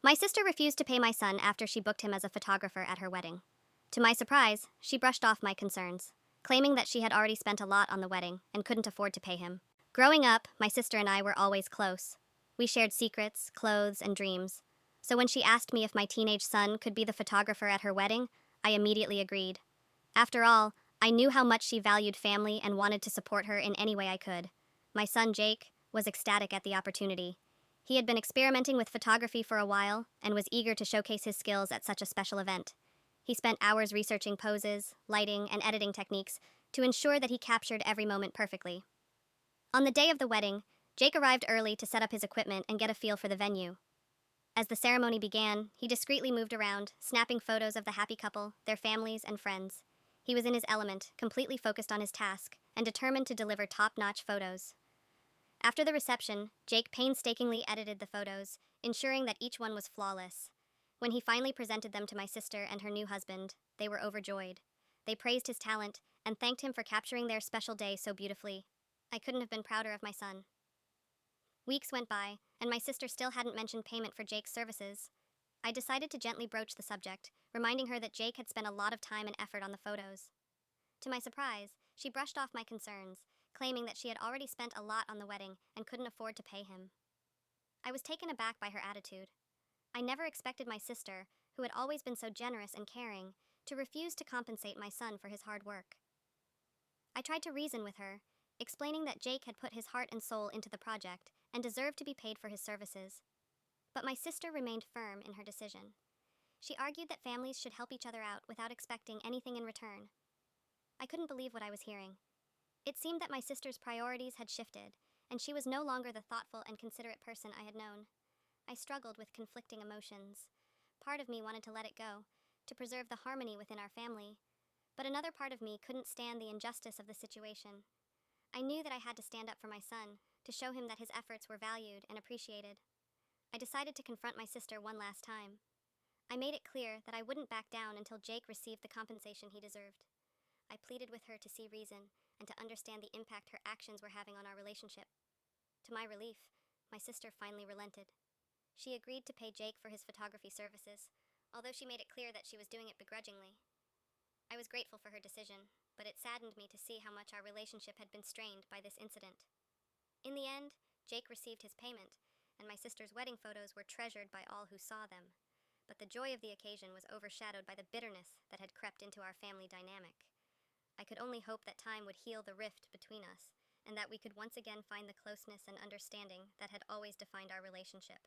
My sister refused to pay my son after she booked him as a photographer at her wedding. To my surprise, she brushed off my concerns, claiming that she had already spent a lot on the wedding and couldn't afford to pay him. Growing up, my sister and I were always close. We shared secrets, clothes, and dreams. So when she asked me if my teenage son could be the photographer at her wedding, I immediately agreed. After all, I knew how much she valued family and wanted to support her in any way I could. My son, Jake, was ecstatic at the opportunity. He had been experimenting with photography for a while and was eager to showcase his skills at such a special event. He spent hours researching poses, lighting, and editing techniques to ensure that he captured every moment perfectly. On the day of the wedding, Jake arrived early to set up his equipment and get a feel for the venue. As the ceremony began, he discreetly moved around, snapping photos of the happy couple, their families, and friends. He was in his element, completely focused on his task, and determined to deliver top-notch photos. After the reception, Jake painstakingly edited the photos, ensuring that each one was flawless. When he finally presented them to my sister and her new husband, they were overjoyed. They praised his talent and thanked him for capturing their special day so beautifully. I couldn't have been prouder of my son. Weeks went by, and my sister still hadn't mentioned payment for Jake's services. I decided to gently broach the subject, reminding her that Jake had spent a lot of time and effort on the photos. To my surprise, she brushed off my concerns, claiming that she had already spent a lot on the wedding and couldn't afford to pay him. I was taken aback by her attitude. I never expected my sister, who had always been so generous and caring, to refuse to compensate my son for his hard work. I tried to reason with her, explaining that Jake had put his heart and soul into the project and deserved to be paid for his services. But my sister remained firm in her decision. She argued that families should help each other out without expecting anything in return. I couldn't believe what I was hearing. It seemed that my sister's priorities had shifted, and she was no longer the thoughtful and considerate person I had known. I struggled with conflicting emotions. Part of me wanted to let it go, to preserve the harmony within our family, but another part of me couldn't stand the injustice of the situation. I knew that I had to stand up for my son, to show him that his efforts were valued and appreciated. I decided to confront my sister one last time. I made it clear that I wouldn't back down until Jake received the compensation he deserved. I pleaded with her to see reason and to understand the impact her actions were having on our relationship. To my relief, my sister finally relented. She agreed to pay Jake for his photography services, although she made it clear that she was doing it begrudgingly. I was grateful for her decision, but it saddened me to see how much our relationship had been strained by this incident. In the end, Jake received his payment, and my sister's wedding photos were treasured by all who saw them. But the joy of the occasion was overshadowed by the bitterness that had crept into our family dynamic. I could only hope that time would heal the rift between us, and that we could once again find the closeness and understanding that had always defined our relationship.